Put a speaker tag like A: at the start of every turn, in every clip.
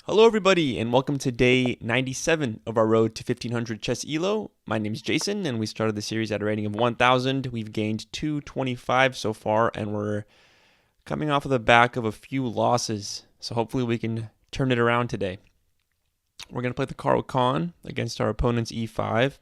A: Hello, everybody, and welcome to day 97 of our road to 1500 chess elo. My name is Jason, and we started the series at a rating of 1000. We've gained 225 so far, and we're coming off of the back of a few losses. So hopefully we can turn it around today. We're going to play the Caro-Kann against our opponent's e5.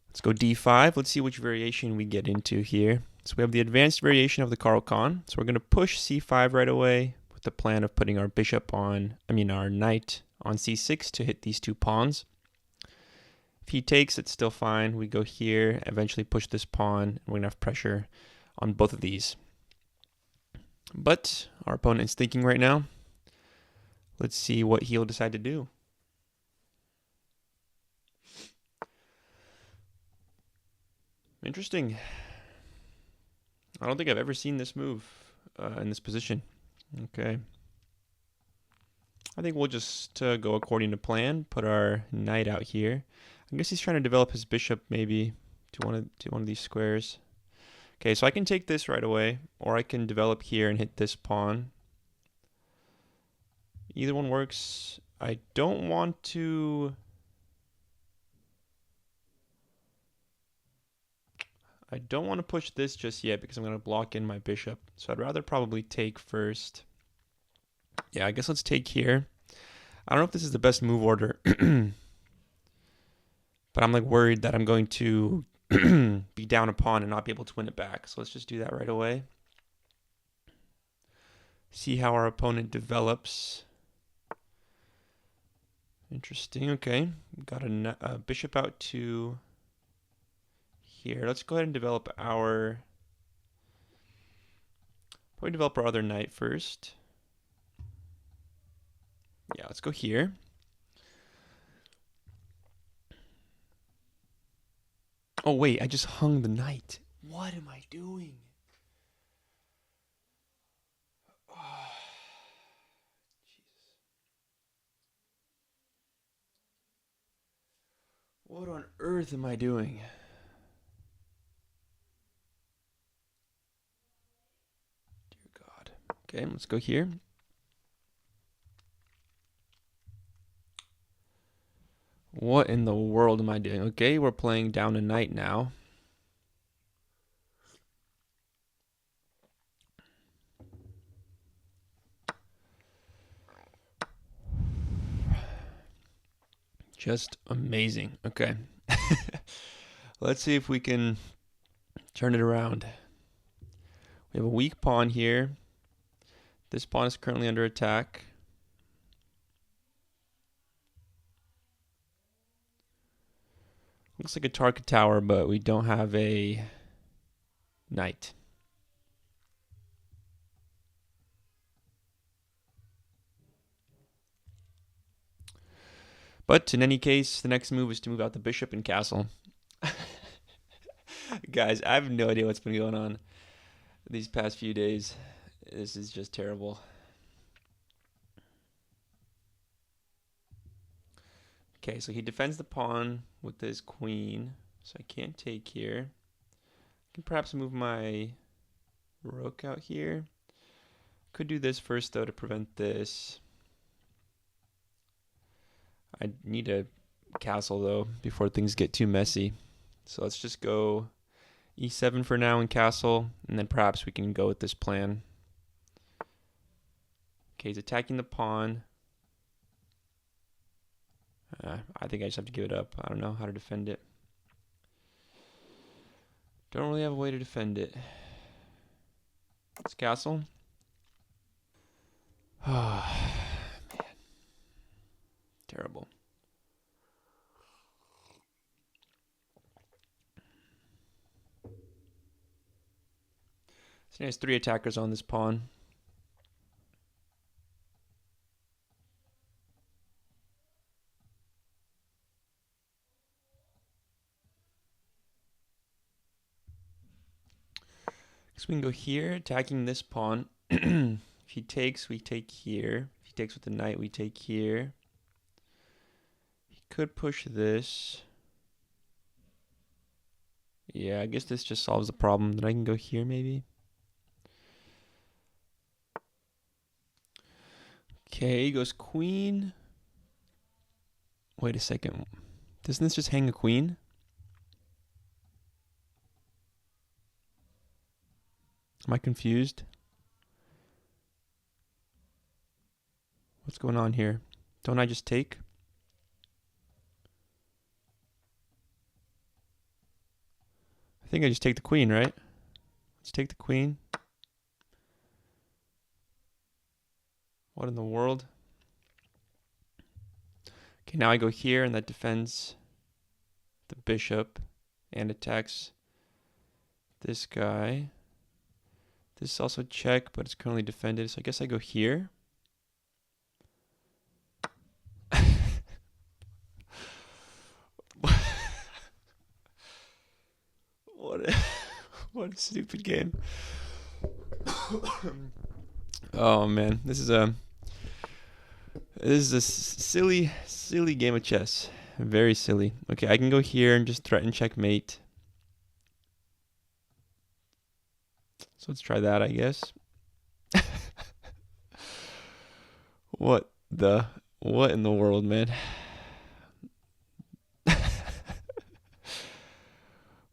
A: Let's go d5. Let's see which variation we get into here. So we have the advanced variation of the Caro-Kann. So we're going to push c5 right away, the plan of putting our our knight on c6 to hit these two pawns. If he takes, it's still fine. We go here, eventually push this pawn, and we're going to have pressure on both of these. But our opponent is thinking right now. Let's see what he'll decide to do. Interesting. I don't think I've ever seen this move in this position. Okay. I think we'll just go according to plan, put our knight out here. I guess he's trying to develop his bishop maybe to one of these squares. Okay, so I can take this right away, or I can develop here and hit this pawn. Either one works. I don't want to... push this just yet because I'm going to block in my bishop. So I'd rather probably take first. Yeah, I guess let's take here. I don't know if this is the best move order. But I'm like worried that I'm going to be down a pawn and not be able to win it back. So let's just do that right away. See how our opponent develops. Interesting. Okay. Got a bishop out to here. Let's go ahead and develop our... Probably develop our other knight first. Yeah, let's go here. Oh, wait, I just hung the knight. What am I doing? Oh, Jesus. What on earth am I doing? Dear God. Okay, let's go here. What in the world am I doing? Okay, we're playing down a knight now. Just amazing. Okay. Let's see if we can turn it around. We have a weak pawn here. This pawn is currently under attack. Looks like a target tower, but we don't have a knight. But in any case, the next move is to move out the bishop and castle. Guys, I have no idea what's been going on these past few days. This is just terrible. Okay, so he defends the pawn with his queen, so I can't take here. I can perhaps move my rook out here. Could do this first, though, to prevent this. I need a castle, though, before things get too messy. So let's just go e7 for now and castle, and then perhaps we can go with this plan. Okay, he's attacking the pawn. I think I just have to give it up. I don't know how to defend it. Don't really have a way to defend it. Let's castle. Oh, man. Terrible. So he has 3 attackers on this pawn. So we can go here, attacking this pawn. If he takes, we take here. If he takes with the knight, we take here. He could push this. Yeah, I guess this just solves the problem. Then I can go here maybe. Okay, he goes queen. Wait a second. Doesn't this just hang a queen? Am I confused? What's going on here? Don't I just take? I think I just take the queen, right? Let's take the queen. What in the world? Okay, now I go here, and that defends the bishop and attacks this guy. This is also check, but it's currently defended, so I guess I go here. What a stupid game. Oh man, this is a silly game of chess. Very silly. Okay, I can go here and just threaten checkmate. So let's try that, I guess. What in the world, man?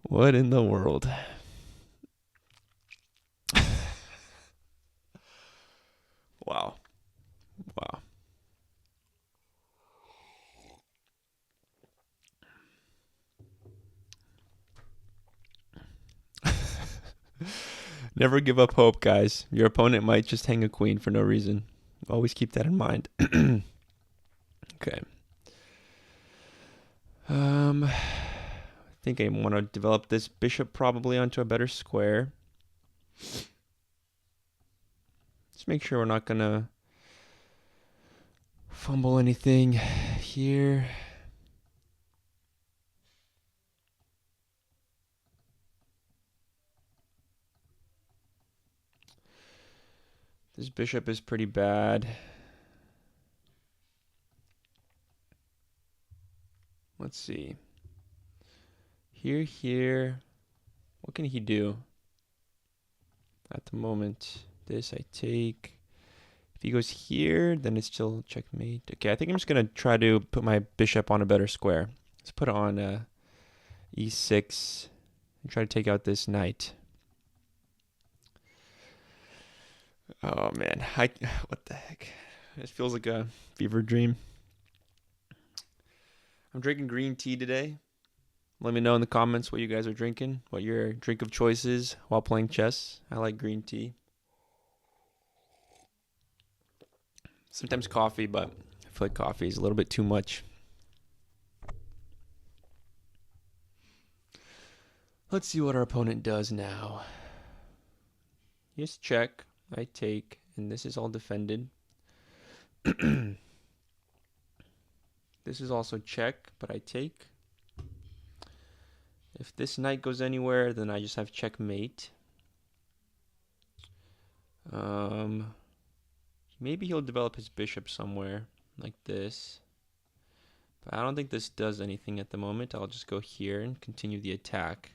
A: What in the world? Wow. Wow. Never give up hope, guys. Your opponent might just hang a queen for no reason. Always keep that in mind. Okay. I think I want to develop this bishop probably onto a better square. Just make sure we're not going to fumble anything here. This bishop is pretty bad. Let's see. Here. What can he do? At the moment, this I take. If he goes here, then it's still checkmate. Okay, I think I'm just going to try to put my bishop on a better square. Let's put it on e6 and try to take out this knight. Oh man, what the heck? It feels like a fever dream. I'm drinking green tea today. Let me know in the comments what you guys are drinking, what your drink of choice is while playing chess. I like green tea. Sometimes coffee, but I feel like coffee is a little bit too much. Let's see what our opponent does now. Here's check. I take, and this is all defended. This is also check, but I take. If this knight goes anywhere, then I just have checkmate. Maybe he'll develop his bishop somewhere, like this. But I don't think this does anything at the moment. I'll just go here and continue the attack.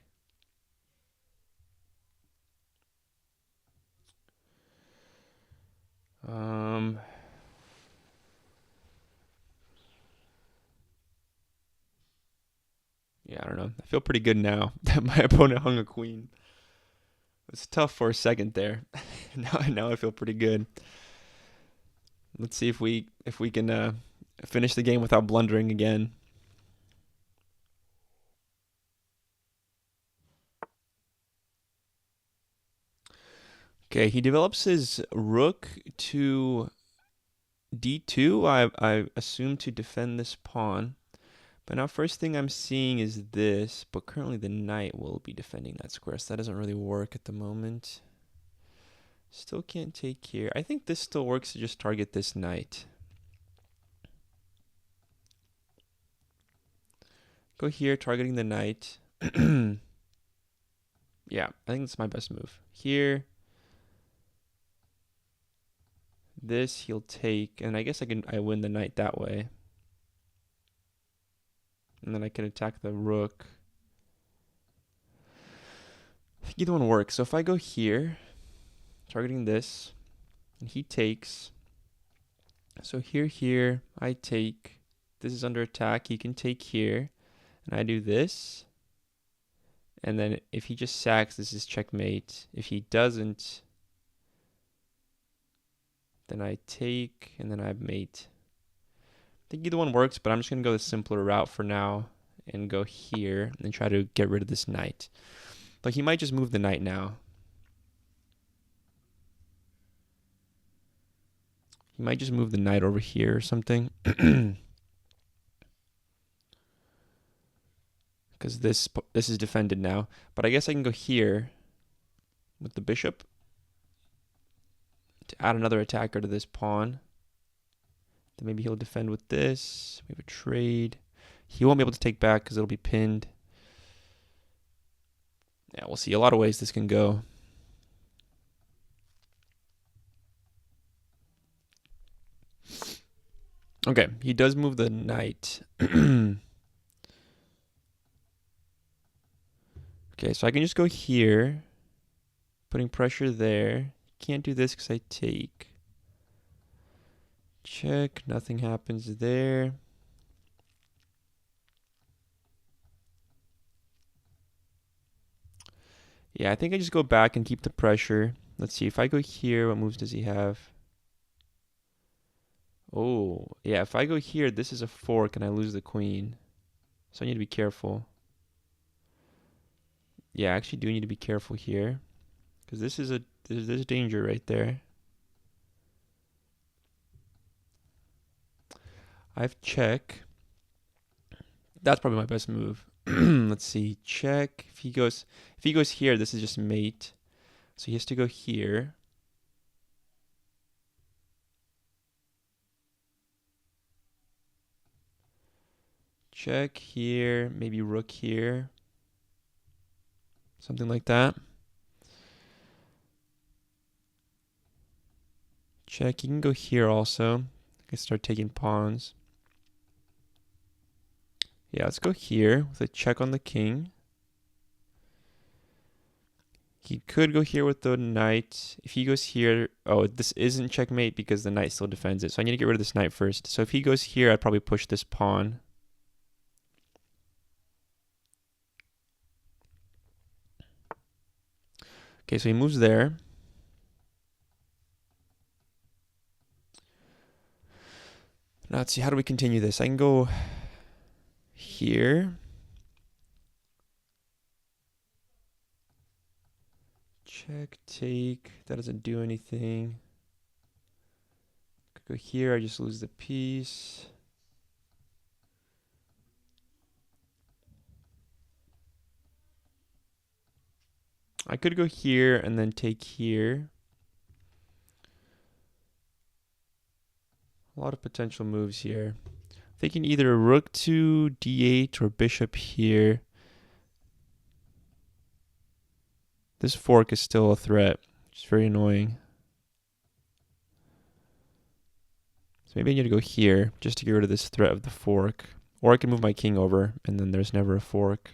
A: Yeah, I don't know. I feel pretty good now that my opponent hung a queen. It's tough for a second there. now I feel pretty good. Let's see if we can finish the game without blundering again. Okay, he develops his rook to d2. I assume to defend this pawn. But now first thing I'm seeing is this, but currently the knight will be defending that square, so that doesn't really work at the moment. Still can't take here. I think this still works to just target this knight. Go here, targeting the knight. Yeah, I think that's my best move. Here. This he'll take, and I guess I win the knight that way. And then I can attack the rook. I think either one works. So if I go here, targeting this, and he takes, So here, I take, this is under attack, he can take here, and I do this. And then if he just sacks, this is checkmate. If he doesn't, then I take, and then I mate. I think either one works, but I'm just going to go the simpler route for now and go here and try to get rid of this knight. But he might just move the knight now. He might just move the knight over here or something. Because this is defended now. But I guess I can go here with the bishop to add another attacker to this pawn. Then maybe he'll defend with this. We have a trade. He won't be able to take back because it'll be pinned. Yeah, we'll see. A lot of ways this can go. Okay, he does move the knight. Okay, so I can just go here, putting pressure there. Can't do this because I take. Check, nothing happens there. Yeah, I think I just go back and keep the pressure. Let's see, if I go here, what moves does he have? Oh, yeah, if I go here, this is a fork and I lose the queen. So I need to be careful. Yeah, I actually do need to be careful here. Because this is there's danger right there. I have check. That's probably my best move. Let's see, check. If he goes here, this is just mate. So he has to go here. Check here, maybe rook here. Something like that. Check, you can go here also. I can start taking pawns. Yeah, let's go here with a check on the king. He could go here with the knight. If he goes here, oh, this isn't checkmate because the knight still defends it. So I need to get rid of this knight first. So if he goes here, I'd probably push this pawn. Okay, so he moves there. Now let's see, how do we continue this? I can go here. Check, take. That doesn't do anything. Could go here, I just lose the piece. I could go here and then take here. A lot of potential moves here. Thinking either rook to d8 or bishop here. This fork is still a threat, which is very annoying. So maybe I need to go here just to get rid of this threat of the fork. Or I can move my king over and then there's never a fork.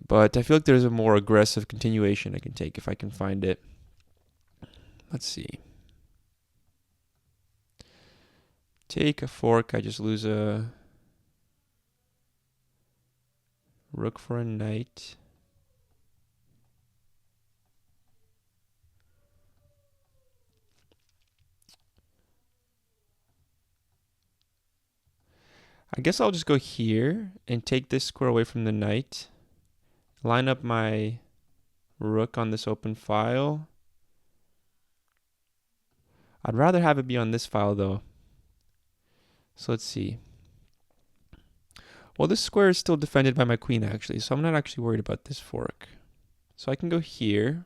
A: But I feel like there's a more aggressive continuation I can take if I can find it. Let's see. Take a fork, I just lose a rook for a knight. I guess I'll just go here and take this square away from the knight. Line up my rook on this open file. I'd rather have it be on this file though. So let's see. Well, this square is still defended by my queen actually, so I'm not actually worried about this fork. So I can go here,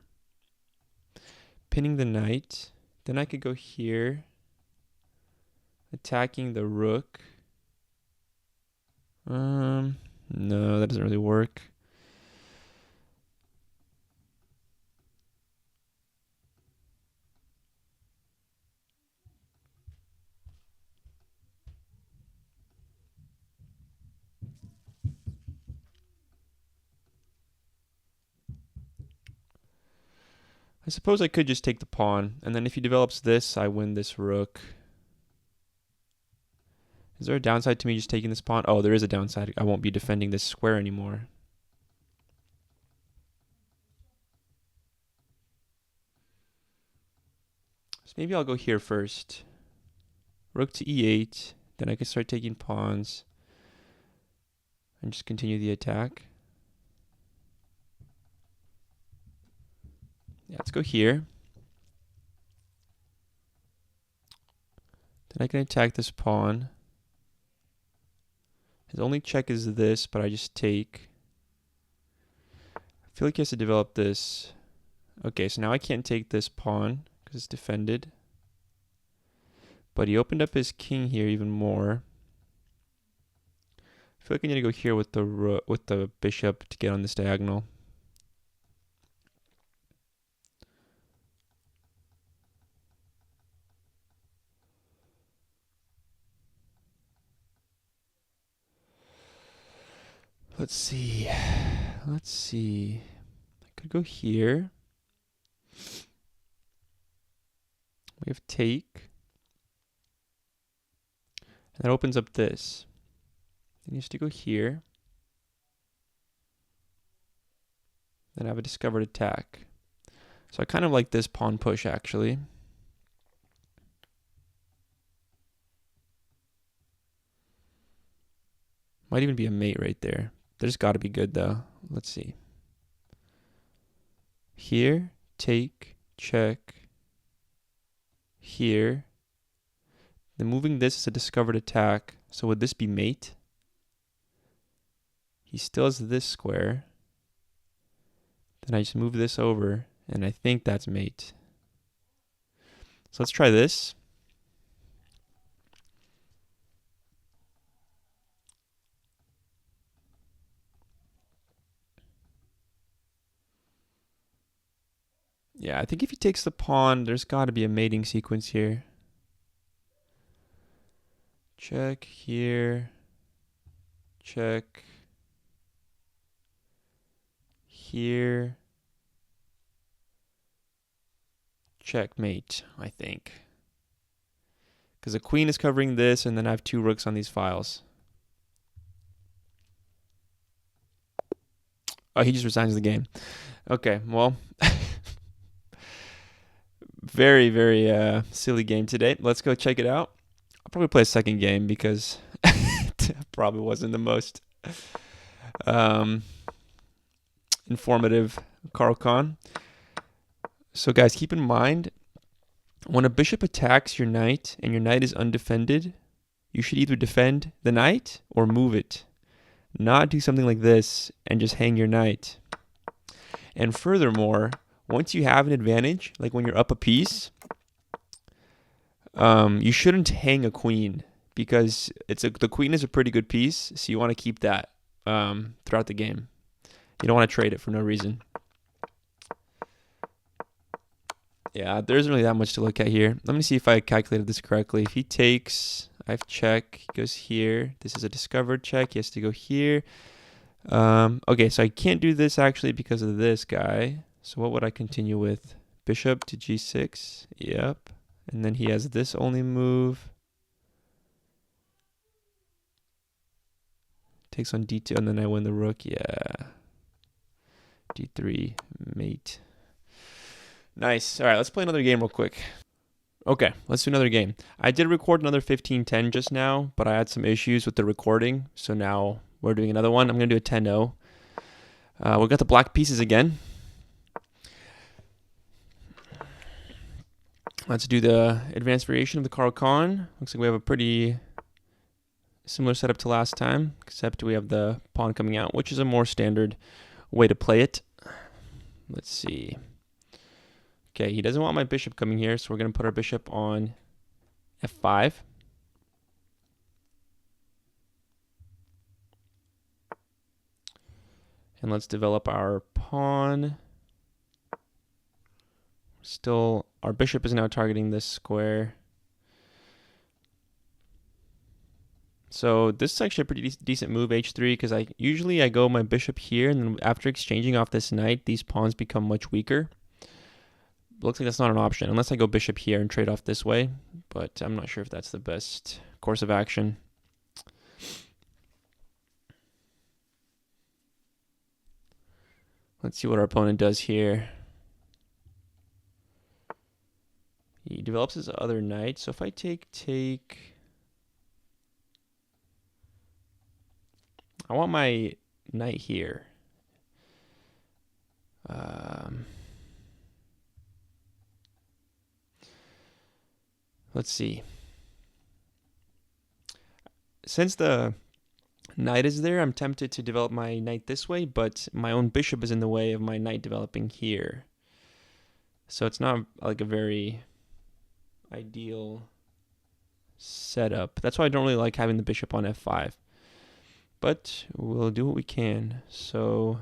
A: pinning the knight. Then I could go here, attacking the rook. No, that doesn't really work. I suppose I could just take the pawn, and then if he develops this, I win this rook. Is there a downside to me just taking this pawn? Oh, there is a downside. I won't be defending this square anymore. So maybe I'll go here first. Rook to e8. Then I can start taking pawns and just continue the attack. Yeah, let's go here. Then I can attack this pawn. His only check is this, but I just take. I feel like he has to develop this. Okay, so now I can't take this pawn because it's defended. But he opened up his king here even more. I feel like I need to go here with the bishop to get on this diagonal. Let's see. I could go here. We have take. And that opens up this. Then he has to go here. Then I have a discovered attack. So I kind of like this pawn push, actually. Might even be a mate right there. There's got to be good, though. Let's see. Here, take, check. Here. Then moving this is a discovered attack. So would this be mate? He still has this square. Then I just move this over, and I think that's mate. So let's try this. Yeah, I think if he takes the pawn, there's got to be a mating sequence here. Check here. Check. Here. Checkmate, I think. Because the queen is covering this, and then I have two rooks on these files. Oh, he just resigns the game. Okay, well, very, very silly game today. Let's go check it out. I'll probably play a second game because it probably wasn't the most informative Caro-Kann. So guys, keep in mind, when a bishop attacks your knight and your knight is undefended, you should either defend the knight or move it. Not do something like this and just hang your knight. And furthermore, once you have an advantage, like when you're up a piece, you shouldn't hang a queen because the queen is a pretty good piece, so you want to keep that throughout the game. You don't want to trade it for no reason. Yeah, there isn't really that much to look at here. Let me see if I calculated this correctly. If he takes, I have check, he goes here. This is a discovered check. He has to go here. Okay, so I can't do this actually because of this guy. So what would I continue with? Bishop to g6. Yep. And then he has this only move. Takes on d2, and then I win the rook. Yeah. d3, mate. Nice. All right, let's play another game real quick. Okay, let's do another game. I did record another 15-10 just now, but I had some issues with the recording, so now we're doing another one. I'm going to do a 10-0. We got the black pieces again. Let's do the advanced variation of the Caro-Kann. Looks like we have a pretty similar setup to last time, except we have the pawn coming out, which is a more standard way to play it. Let's see. Okay, he doesn't want my bishop coming here, so we're going to put our bishop on f5. And let's develop our pawn. Still, our bishop is now targeting this square. So this is actually a pretty decent move, h3, because usually I go my bishop here, and then after exchanging off this knight, these pawns become much weaker. looks like that's not an option unless I go bishop here and trade off this way, but I'm not sure if that's the best course of action. Let's see what our opponent does here. He develops his other knight, so if I take, I want my knight here. Let's see. Since the knight is there, I'm tempted to develop my knight this way, but my own bishop is in the way of my knight developing here. So it's not like a very ideal setup. That's why I don't really like having the bishop on f5. But we'll do what we can. So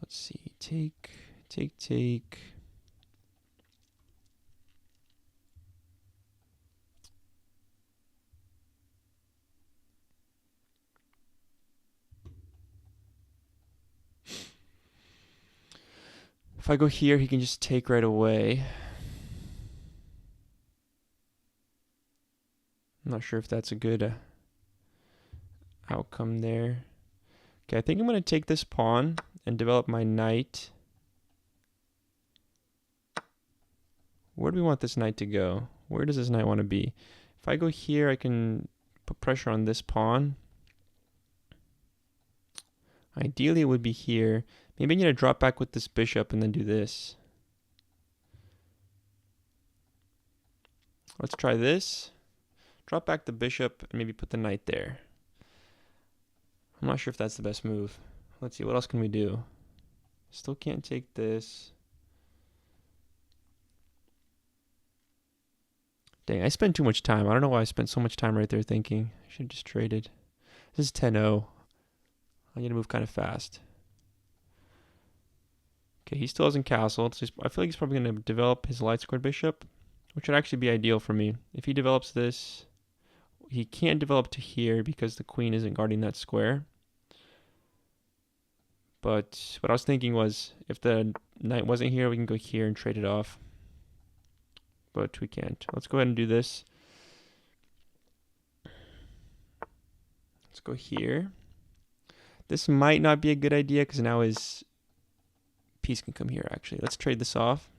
A: let's see. Take. If I go here, he can just take right away. I'm not sure if that's a good outcome there. Okay, I think I'm going to take this pawn and develop my knight. Where do we want this knight to go? Where does this knight want to be? If I go here, I can put pressure on this pawn. Ideally, it would be here. Maybe I need to drop back with this bishop and then do this. Let's try this. Drop back the bishop and maybe put the knight there. I'm not sure if that's the best move. Let's see, what else can we do? Still can't take this. Dang, I spent too much time. I don't know why I spent so much time right there thinking. I should have just traded. This is 10-0. I need to move kind of fast. Okay, he still hasn't castled. So I feel like he's probably going to develop his light squared bishop, which would actually be ideal for me. If he develops this, he can't develop to here because the queen isn't guarding that square. But what I was thinking was, if the knight wasn't here, we can go here and trade it off. But we can't. Let's go ahead and do this. Let's go here. This might not be a good idea because now his piece can come here, actually. Let's trade this off.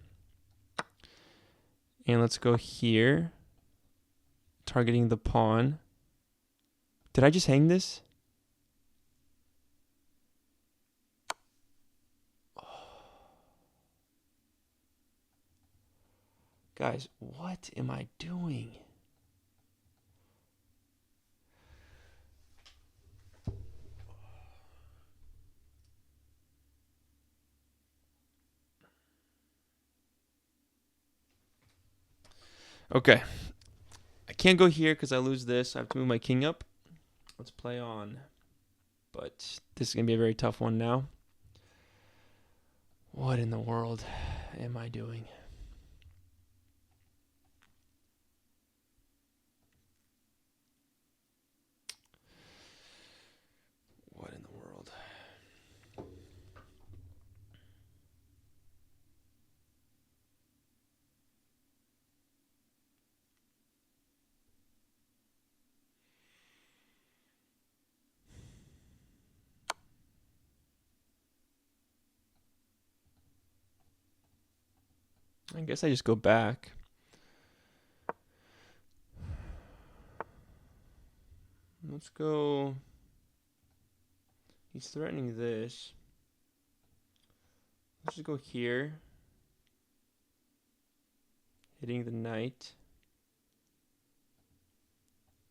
A: And let's go here, targeting the pawn. Did I just hang this? Guys, what am I doing? Okay. I can't go here because I lose this. I have to move my king up. Let's play on. But this is going to be a very tough one now. What in the world am I doing? What in the world? I guess I just go back. Let's go. He's threatening this. Let's just go here. Hitting the knight.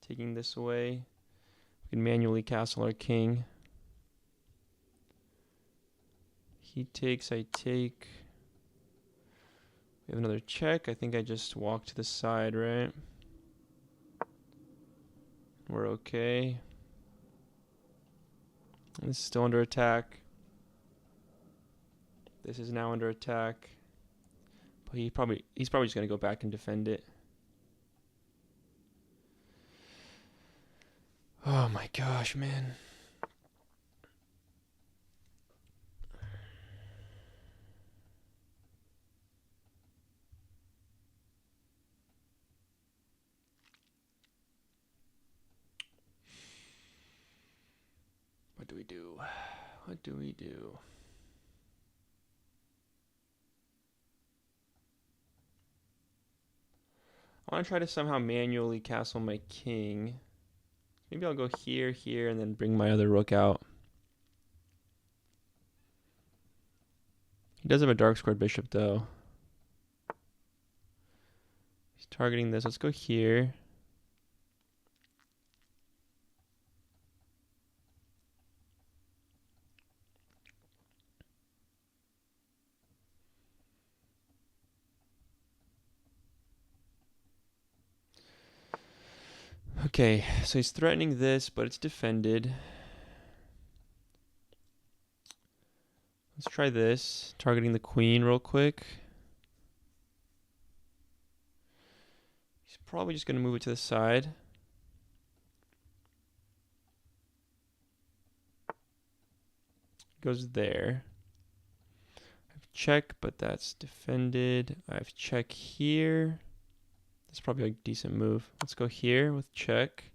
A: Taking this away. We can manually castle our king. He takes, I take. We have another check. I think I just walk to the side, right? We're okay. This is still under attack. This is now under attack. But he's probably just gonna go back and defend it. Oh my gosh, man. we do? What do we do? I want to try to somehow manually castle my king. Maybe I'll go here, here, and then bring my other rook out. He does have a dark squared bishop, though. He's targeting this. Let's go here. Okay, so he's threatening this, but it's defended. Let's try this. Targeting the queen real quick. He's probably just going to move it to the side. Goes there. I have check, but that's defended. I have check here. That's probably a decent move. Let's go here with check.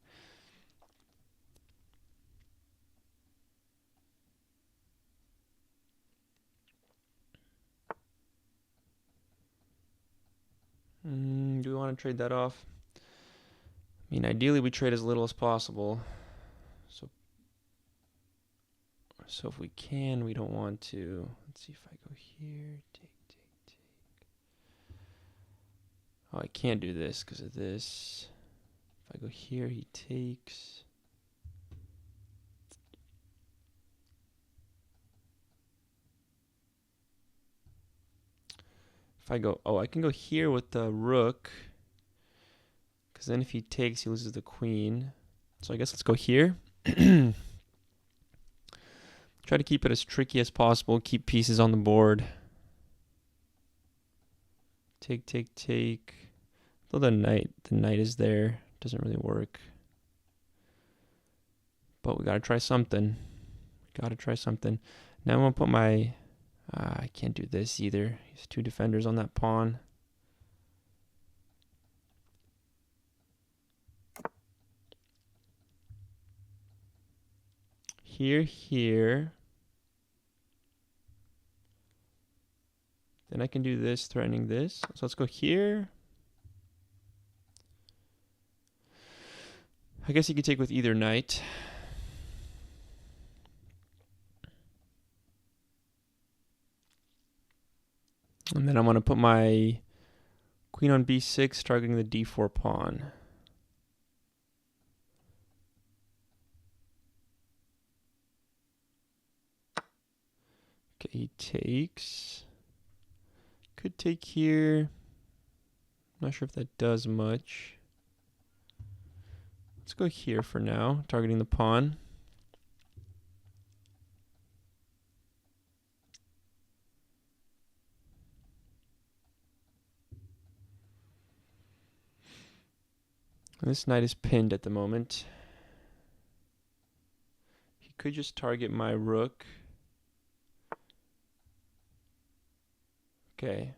A: Do we want to trade that off? I mean, ideally we trade as little as possible. So if we can, we don't want to. Let's see if I go here. Take. Oh, I can't do this because of this. If I go here, he takes. If I go, I can go here with the rook. Because then if he takes, he loses the queen. So I guess let's go here. Try to keep it as tricky as possible. Keep pieces on the board. Take. Though the knight is there. Doesn't really work. But we gotta try something. Now I'm gonna put my... I can't do this either. He's two defenders on that pawn. Here. Then I can do this, threatening this. So let's go here. I guess you could take with either knight. And then I'm going to put my queen on b6, targeting the d4 pawn. Okay, he takes. Could take here. Not sure if that does much. Let's go here for now, targeting the pawn. And this knight is pinned at the moment. He could just target my rook. Okay,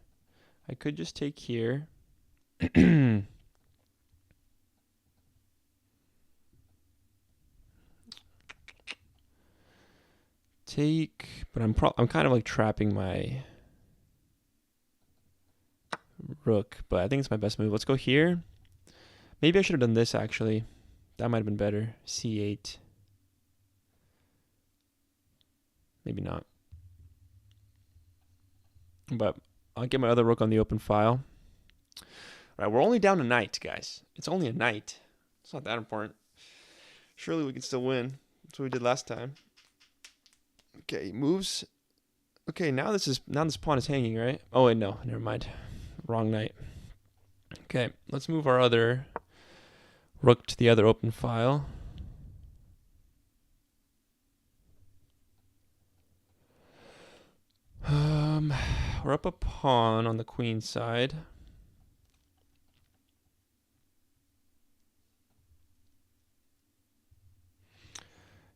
A: I could just take here. Take, but I'm kind of like trapping my rook, but I think it's my best move. Let's go here. Maybe I should have done this actually. That might have been better. C8. Maybe not. But I'll get my other rook on the open file. All right, we're only down a knight, guys. It's only a knight. It's not that important. Surely we can still win. That's what we did last time. Okay, moves. Okay, now this pawn is hanging, right? Oh wait, no, never mind. Wrong knight. Okay, let's move our other rook to the other open file. We're up a pawn on the queen side.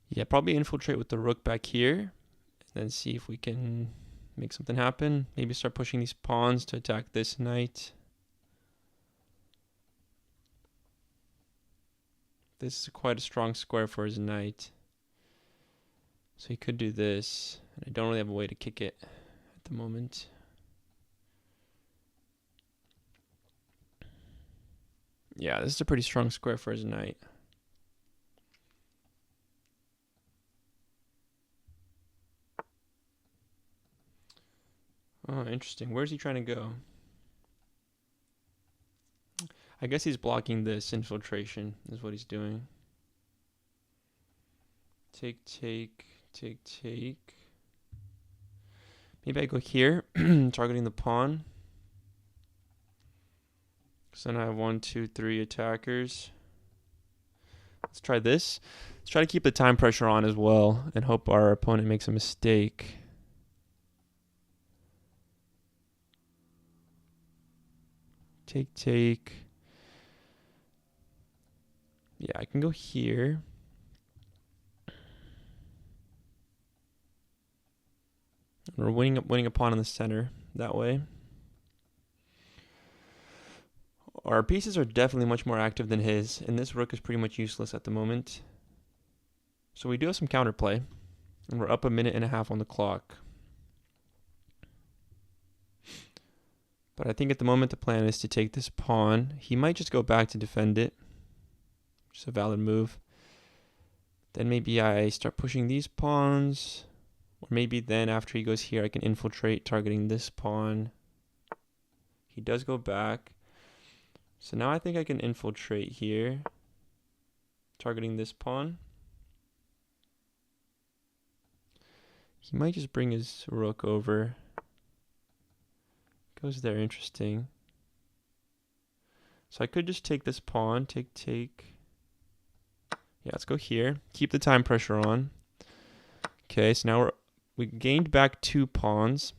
A: Yeah, probably infiltrate with the rook back here. And then see if we can make something happen. Maybe start pushing these pawns to attack this knight. This is quite a strong square for his knight. So he could do this, and I don't really have a way to kick it at the moment. Yeah, this is a pretty strong square for his knight. Oh, interesting. Where's he trying to go? I guess he's blocking this infiltration is what he's doing. Take, take, take, take. Maybe I go here, targeting the pawn. So then I have 1, 2, 3 attackers. Let's try this. Let's try to keep the time pressure on as well and hope our opponent makes a mistake. Take, take. Yeah, I can go here. We're winning a pawn in the center that way. Our pieces are definitely much more active than his, and this rook is pretty much useless at the moment. So we do have some counterplay, and we're up 1.5 minutes on the clock. But I think at the moment the plan is to take this pawn. He might just go back to defend it, which is a valid move. Then maybe I start pushing these pawns, or maybe then after he goes here I can infiltrate targeting this pawn. He does go back. So now I think I can infiltrate here, targeting this pawn. He might just bring his rook over. Goes there, interesting. So I could just take this pawn, take. Yeah, let's go here. Keep the time pressure on. Okay, so now we gained back 2 pawns.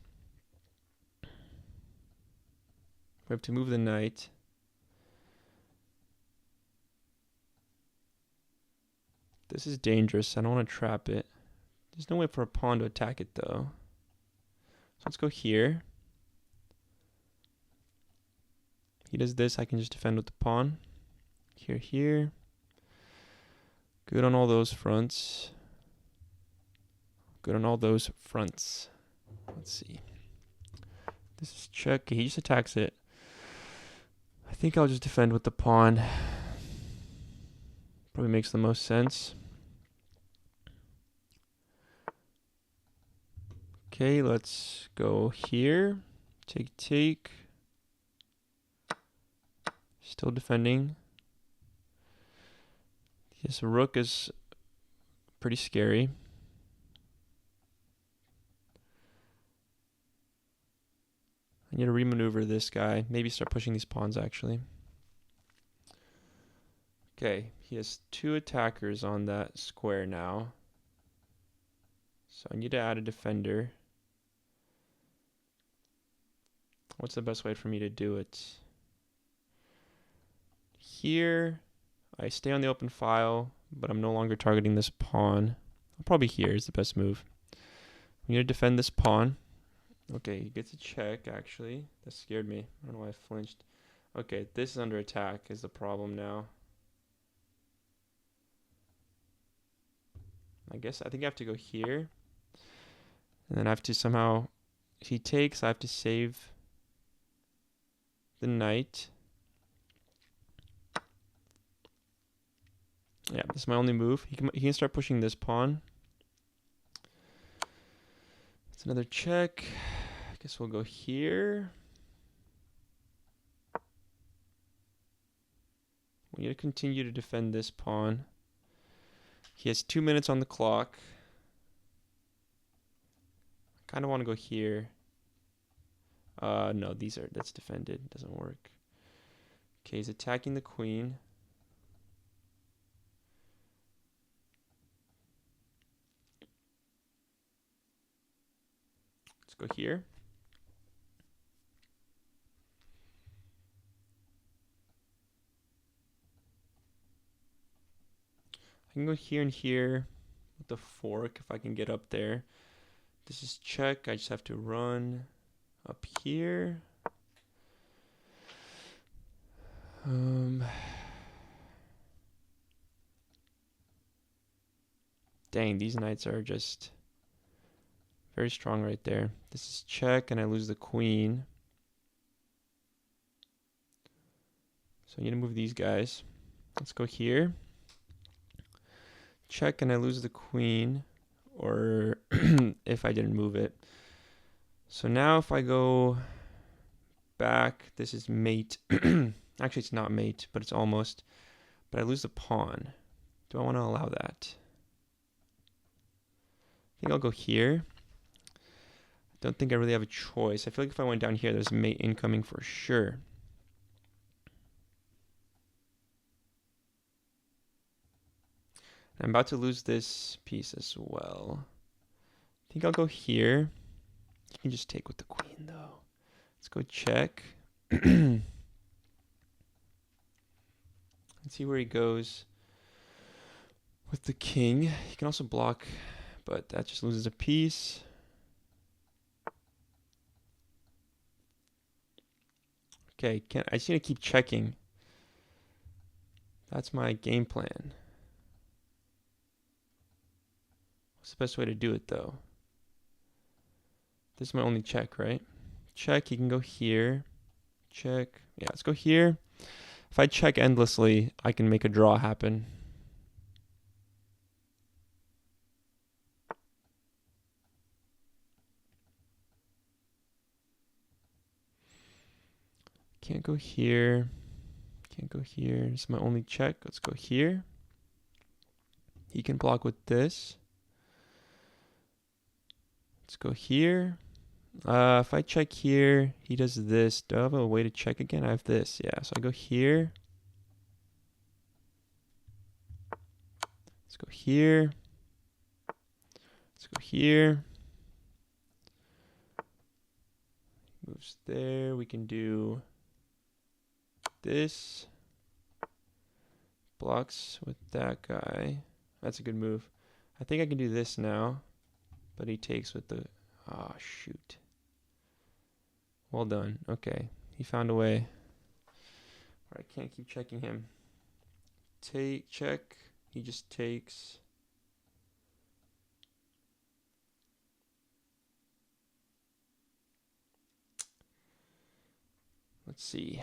A: We have to move the knight. This is dangerous. I don't want to trap it. There's no way for a pawn to attack it, though. So let's go here. He does this. I can just defend with the pawn. Here. Good on all those fronts. Let's see. This is check. He just attacks it. I think I'll just defend with the pawn. Probably makes the most sense. Okay, let's go here. Take. Still defending. Yes, rook is pretty scary. I need to remaneuver this guy. Maybe start pushing these pawns, actually. Okay, he has 2 attackers on that square now. So I need to add a defender. What's the best way for me to do it? Here, I stay on the open file, but I'm no longer targeting this pawn. Probably here is the best move. We need to defend this pawn. Okay, he gets a check, actually. That scared me. I don't know why I flinched. Okay, this is under attack is the problem now. I think I have to go here. And then I have to somehow, if he takes, I have to save the knight. Yeah, this is my only move. He can start pushing this pawn. It's another check. I guess we'll go here. We need to continue to defend this pawn. He has 2 minutes on the clock. I kind of want to go here. No, that's defended. Doesn't work. Okay, he's attacking the queen. Let's go here. I can go here and here with the fork if I can get up there. This is check. I just have to run up here. Dang, these knights are just very strong right there. This is check, and I lose the queen. So I need to move these guys. Let's go here. Check, and I lose the queen. Or if I didn't move it. So now if I go back, this is mate. Actually, it's not mate, but it's almost. But I lose the pawn. Do I want to allow that? I think I'll go here. I don't think I really have a choice. I feel like if I went down here, there's mate incoming for sure. I'm about to lose this piece as well. I think I'll go here. You can just take with the queen, though. Let's go check. Let's see where he goes with the king. He can also block, but that just loses a piece. Okay, I just need to keep checking. That's my game plan. What's the best way to do it, though? This is my only check, right? Check, he can go here. Check. Yeah, let's go here. If I check endlessly, I can make a draw happen. Can't go here. Can't go here. This is my only check. Let's go here. He can block with this. Let's go here. If I check here, he does this. Do I have a way to check again? I have this. Yeah, so I go here. Let's go here. Let's go here. Moves there. We can do this. Blocks with that guy. That's a good move. I think I can do this now. But he takes with the... Ah, shoot. Well done. Okay. He found a way. I can't keep checking him. Check. He just takes. Let's see.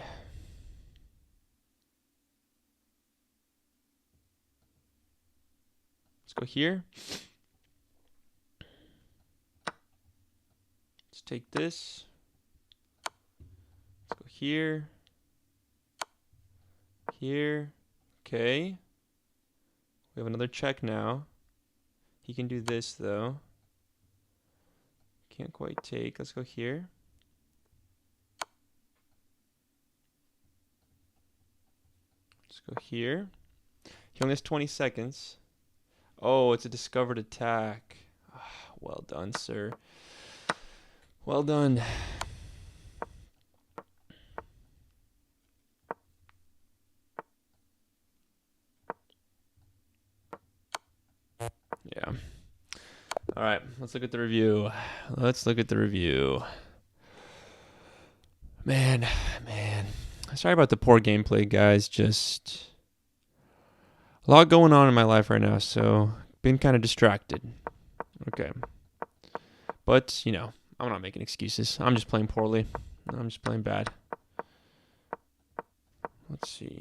A: Let's go here. Let's take this. Let's go here. Here. Okay. We have another check now. He can do this, though. Can't quite take. Let's go here. Let's go here. He only has 20 seconds. Oh, it's a discovered attack. Well done, sir. Well done. Yeah. All right, let's look at the review. Man. Sorry about the poor gameplay, guys. Just a lot going on in my life right now, so been kind of distracted. Okay. But, I'm not making excuses. I'm just playing poorly. I'm just playing bad. Let's see.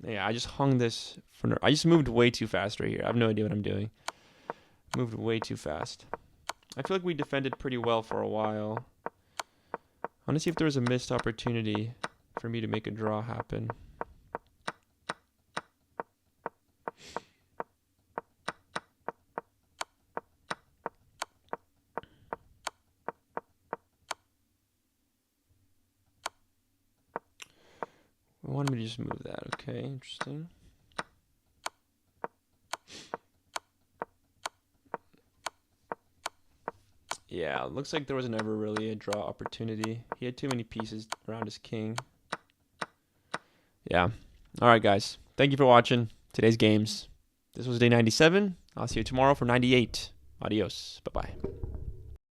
A: Yeah, I just hung this I just moved way too fast right here. I have no idea what I'm doing. Moved way too fast. I feel like we defended pretty well for a while. I want to see if there was a missed opportunity for me to make a draw happen. I wanted me to just move that. Okay, interesting. Yeah, it looks like there was never really a draw opportunity. He had too many pieces around his king. Yeah. All right, guys. Thank you for watching today's games. This was day 97. I'll see you tomorrow for 98. Adios. Bye-bye.